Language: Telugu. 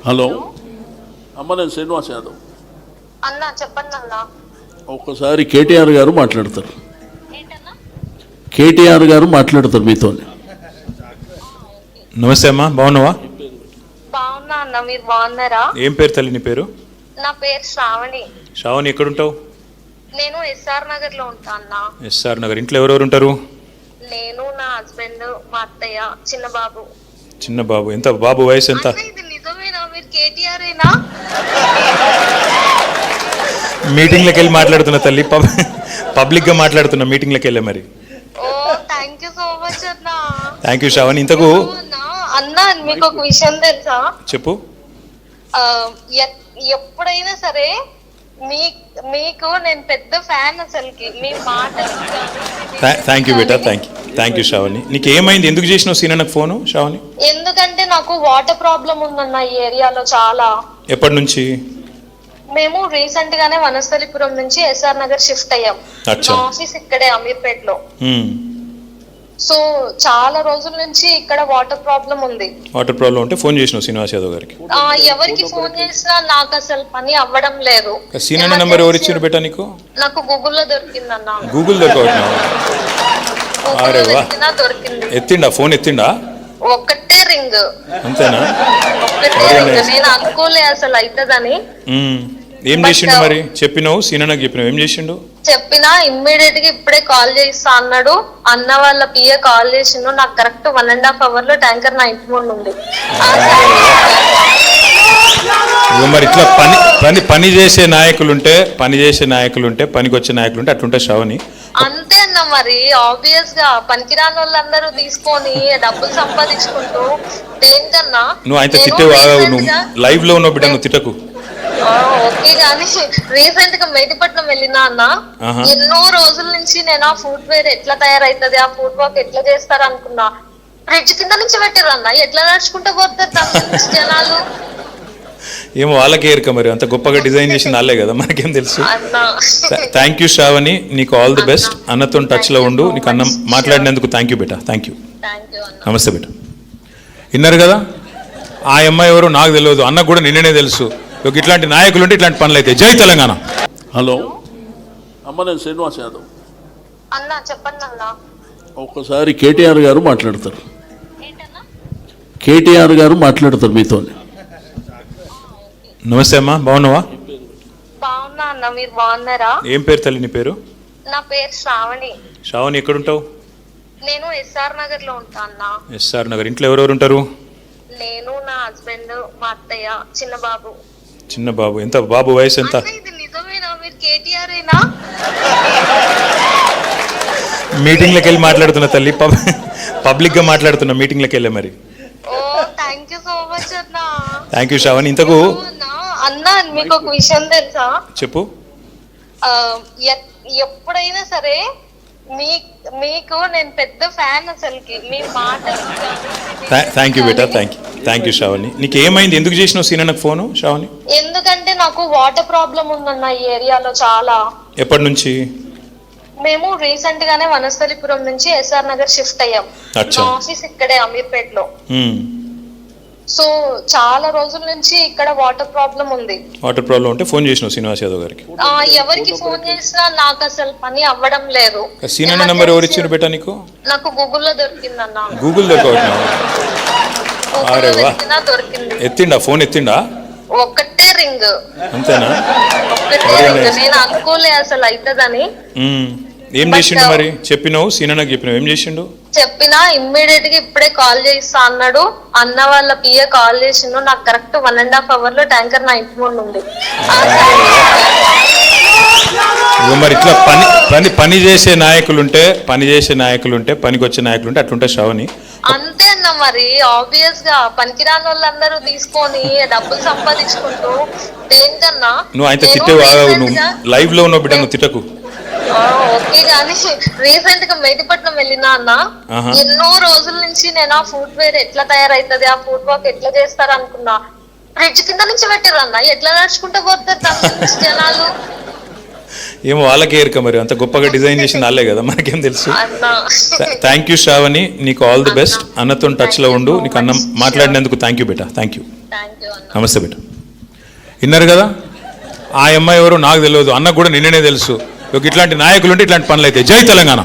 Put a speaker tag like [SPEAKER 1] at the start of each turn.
[SPEAKER 1] హలో అమ్మ, నేను శ్రీనివాస్ యాదవ్.
[SPEAKER 2] అన్న చెప్పండి అన్న.
[SPEAKER 1] ఒక్కసారి కేటీఆర్ గారు మాట్లాడతారు. కేటీఆర్ గారు మాట్లాడతారు మీతో.
[SPEAKER 3] నమస్తే అమ్మా, బాగున్నావా?
[SPEAKER 2] బాగున్నా అన్న, మీరు బాగున్నారా?
[SPEAKER 3] ఏం పేరు తల్లి నీ పేరు?
[SPEAKER 2] నా పేరు శ్రావణి.
[SPEAKER 3] శ్రావణి, ఎక్కడుంటావు?
[SPEAKER 2] నేను ఎస్ఆర్ నగర్ లో ఉంటా అన్న.
[SPEAKER 3] ఎస్ఆర్ నగర్. ఇంట్లో ఎవరెవరు ఉంటారు?
[SPEAKER 2] నేను, నా హస్బెండ్, మా అత్తయ్య, చిన్న బాబు.
[SPEAKER 3] చిన్న బాబు. ఎంత బాబు వయసు ఎంత?
[SPEAKER 2] అన్న, ఇది నిజమేనా? మీరు కేటీఆర్ ఏనా?
[SPEAKER 3] మీటింగ్లకు వెళ్ళి మాట్లాడుతున్నా తల్లి, పబ్లిక్గా మాట్లాడుతున్నా మీటింగ్లకు వెళ్ళే. మరి
[SPEAKER 2] ఓ, థ్యాంక్ యూ సో మచ్ అన్న.
[SPEAKER 3] Thank you Shravani. ఇంతకు
[SPEAKER 2] అన్న, మీకు ఒక విషయం తెలుసా?
[SPEAKER 3] చెప్పు.
[SPEAKER 2] ఎప్పుడైనా సరే మీకు నేను పెద్ద ఫ్యాన్ అసలుకి. మీ మాటలు
[SPEAKER 3] థ్యాంక్ యూ బేటా, థ్యాంక్ యూ శ్రావణి. నీకు ఏమైంది? ఎందుకు చేసినావు సీనా నాకు ఫోను శ్రావణి?
[SPEAKER 2] ఎందుకంటే నాకు వాటర్ ప్రాబ్లం ఉందన్న ఈ ఏరియాలో చాలా.
[SPEAKER 3] ఎప్పటి నుంచి?
[SPEAKER 2] మేము రీసెంట్ గానే వనస్థలిపురం నుంచి ఎస్ఆర్ నగర్ షిఫ్ట్ అయ్యాం. మా ఆఫీస్ ఇక్కడే అమీర్పేటలో. సో చాలా రోజుల నుంచి ఇక్కడ వాటర్ ప్రాబ్లం ఉంది.
[SPEAKER 3] వాటర్ ప్రాబ్లం ఉంటే ఫోన్ చేసినావు శ్రీనివాస్ యాదవ్ గారికి?
[SPEAKER 2] ఎవరికి ఫోన్ చేసినా నాకు అసలు పని అవ్వడం లేదు.
[SPEAKER 3] సీనా నెంబర్ ఎవరు ఇచ్చారు బేటా నీకు?
[SPEAKER 2] నాకు గూగుల్లో దొరికిందన్న.
[SPEAKER 3] గూగుల్ దొరికిందా?
[SPEAKER 2] దొరికింది.
[SPEAKER 3] ఎత్తిండా ఫోన్? ఎత్తిండా?
[SPEAKER 2] ఒక్కటే రింగ్.
[SPEAKER 3] అంతేనా?
[SPEAKER 2] ఒక్కటే రింగ్. నేను అనుకోలే అసలు అవుతుందని.
[SPEAKER 3] ఏం చేసిండు మరి? చెప్పినావు సీనా నాకు చెప్పినావు, ఏం చేసిండు?
[SPEAKER 2] చెప్పినా ఇమ్మీడియట్ గా ఇప్పుడే కాల్ చేస్తా అన్నాడు. అన్న వాళ్ళ పిఏ కాల్ చేసిండు. నాకు కరెక్ట్ 1.5 hours లో ట్యాంకర్ నా ఇంటి ముందు ఉంది.
[SPEAKER 3] మరి ఇట్లా పని చేసే నాయకులుంటే పనికి వచ్చే నాయకులుంటే అట్లుంటే శ్రావణి.
[SPEAKER 2] అంతే అన్న. మరి ఆబ్వియస్ గా పనికిరాని వాళ్ళందరూ తీసుకొని డబ్బులు సంపాదించుకుంటూ దేనికన్నా.
[SPEAKER 3] నువ్వు ఆయన తిట్టే నువ్వు లైవ్ లో ఉన్నావు బిడ్డ, నువ్వు తిట్టకు.
[SPEAKER 2] ఓకే గానీ రీసెంట్ గా మెహదీపట్నం వెళ్ళినా అన్న. ఎన్నో రోజుల నుంచి నేను ఆ ఫుడ్ వేర్ ఎట్లా తయారైతుంది, ఆ ఫుడ్ వర్క్ ఎట్లా చేస్తారు అనుకున్నా. ఫ్రిడ్జ్ కింద నుంచి పెట్టిర్రు అన్న. ఎట్లా నడుచుకుంటూ పోతారు జనాలు?
[SPEAKER 3] ఏమో వాళ్ళకే ఎరుక. మరి అంత గొప్పగా డిజైన్ చేసింది వాళ్ళే కదా, మనకేం తెలుసు. థ్యాంక్ యూ శ్రావణి, నీకు ఆల్ ది బెస్ట్. అన్నతో టచ్ లో ఉండు. నీకు అన్నం మాట్లాడినందుకు థ్యాంక్ యూ బేటా, థ్యాంక్ యూ. నమస్తే బేటా. విన్నారు కదా, ఆ అమ్మాయి ఎవరు నాకు తెలియదు, అన్న కూడా నిన్ననే తెలుసు. ఇట్లాంటి నాయకులు ఉంటే ఇట్లాంటి పనులు అయితే. జై తెలంగాణ.
[SPEAKER 1] హలో అమ్మ, నేను శ్రీనివాస్ యాదవ్.
[SPEAKER 2] అన్న చెప్పండి అన్న.
[SPEAKER 1] ఒక్కసారి కేటీఆర్ గారు మాట్లాడతారు. కేటీఆర్ గారు మాట్లాడతారు మీతో.
[SPEAKER 3] నమస్తే అమ్మా, బాగున్నావా?
[SPEAKER 2] బాగున్నా అన్న, మీరు బాగున్నారా?
[SPEAKER 3] ఏం పేరు తల్లి నీ పేరు?
[SPEAKER 2] నా పేరు శ్రావణి.
[SPEAKER 3] శ్రావణి, ఎక్కడుంటావు?
[SPEAKER 2] నేను ఎస్ఆర్ నగర్ లో ఉంటా అన్న.
[SPEAKER 3] ఎస్ఆర్ నగర్. ఇంట్లో ఎవరెవరు ఉంటారు?
[SPEAKER 2] నేను, నా హస్బెండ్, మా అత్తయ్య, చిన్న బాబు.
[SPEAKER 3] చిన్న బాబు. ఎంత బాబు వయసు ఎంత?
[SPEAKER 2] ఇది నిజమేనా? మీరు కేటీఆర్ ఏనా?
[SPEAKER 3] మీటింగ్లకు వెళ్ళి మాట్లాడుతున్నా తల్లి, పబ్లిక్ గా మాట్లాడుతున్నా మీటింగ్లకు వెళ్ళే. మరి
[SPEAKER 2] ఓ, థ్యాంక్ యూ సో మచ్ అన్న.
[SPEAKER 3] Thank you Shravani. ఇంతకు
[SPEAKER 2] అన్న, మీకు ఒక విషయం తెలుసా?
[SPEAKER 3] చెప్పు.
[SPEAKER 2] ఎప్పుడైనా సరే మీకు నేను పెద్ద ఫ్యాన్ అసలుకి. మీ మాటలు
[SPEAKER 3] థ్యాంక్ యూ బేటా, థ్యాంక్ యూ శ్రావణి. నీకు ఏమైంది? ఎందుకు చేసినావు సీనా నాకు ఫోను శ్రావణి?
[SPEAKER 2] ఎందుకంటే నాకు వాటర్ ప్రాబ్లం ఉందన్న ఈ ఏరియాలో చాలా.
[SPEAKER 3] ఎప్పటి నుంచి?
[SPEAKER 2] మేము రీసెంట్ గానే వనస్థలిపురం నుంచి ఎస్ఆర్ నగర్ షిఫ్ట్ అయ్యాం. మా ఆఫీస్ ఇక్కడే అమీర్పేటలో. సో చాలా రోజుల నుంచి ఇక్కడ వాటర్ ప్రాబ్లం ఉంది.
[SPEAKER 3] వాటర్ ప్రాబ్లం ఉంటే ఫోన్ చేసినావు శ్రీనివాస్ యాదవ్ గారికి?
[SPEAKER 2] ఎవరికి ఫోన్ చేసినా నాకు అసలు పని అవ్వడం లేదు.
[SPEAKER 3] సీనా నెంబర్ ఎవరు ఇచ్చారు బేటా నీకు?
[SPEAKER 2] నాకు గూగుల్లో దొరికిందన్న.
[SPEAKER 3] గూగుల్ దొరికిందా?
[SPEAKER 2] దొరికింది.
[SPEAKER 3] ఎత్తిండా ఫోన్? ఎత్తిండా?
[SPEAKER 2] ఒక్కటే రింగ్.
[SPEAKER 3] అంతేనా?
[SPEAKER 2] ఒక్కటే రింగ్. నేను అనుకోలే అసలు అవుతుందని.
[SPEAKER 3] ఏం చేసిండు మరి? చెప్పినావు సీనా నాకు చెప్పినావు, ఏం చేసిండు?
[SPEAKER 2] చెప్పినా ఇమ్మీడియట్ గా ఇప్పుడే కాల్ చేస్తా అన్నాడు. అన్న వాళ్ళ పిఏ కాల్ చేసిండు. నాకు కరెక్ట్ 1.5 hours లో ట్యాంకర్ నా ఇంటి ముందు ఉంది.
[SPEAKER 3] మరి ఇట్లా పని చేసే నాయకులుంటే పనికి వచ్చే నాయకులుంటే అట్లుంటే శ్రావణి.
[SPEAKER 2] అంతే అన్న. మరి ఆబ్వియస్ గా పనికిరాని వాళ్ళందరూ తీసుకొని డబ్బులు సంపాదించుకుంటూ దేనికన్నా.
[SPEAKER 3] నువ్వు ఆయన తిట్టే నువ్వు లైవ్ లో ఉన్నావు బిడ్డ, నువ్వు తిట్టకు.
[SPEAKER 2] ఓకే గానీ రీసెంట్ గా మెహదీపట్నం వెళ్ళినా అన్న. ఎన్నో రోజుల నుంచి నేను ఆ ఫుడ్ వేర్ ఎట్లా తయారైతుంది, ఆ ఫుడ్ వర్క్ ఎట్లా చేస్తారు అనుకున్నా. ఫ్రిడ్జ్ కింద నుంచి పెట్టిర్రు అన్న. ఎట్లా నడుచుకుంటూ పోతారు జనాలు?
[SPEAKER 3] ఏమో వాళ్ళకే ఎరుక మరి అంత గొప్పగా డిజైన్ చేసింది వాళ్ళే కదా మనకేం తెలుసు.
[SPEAKER 2] అన్నా
[SPEAKER 3] థ్యాంక్ యూ శ్రావణి, నీకు ఆల్ ది బెస్ట్. అన్నతో టచ్లో ఉండు. నీకు అన్న మాట్లాడినందుకు థ్యాంక్ యూ బేటా. Thank you.
[SPEAKER 2] అన్న.
[SPEAKER 3] నమస్తే బేటా. విన్నారు కదా, ఆ అమ్మాయి ఎవరో నాకు తెలియదు, అన్నకు కూడా నిన్ననే తెలుసు. ఇట్లాంటి నాయకులు ఉంటే ఇట్లాంటి పనులు అయితే. జై తెలంగాణ.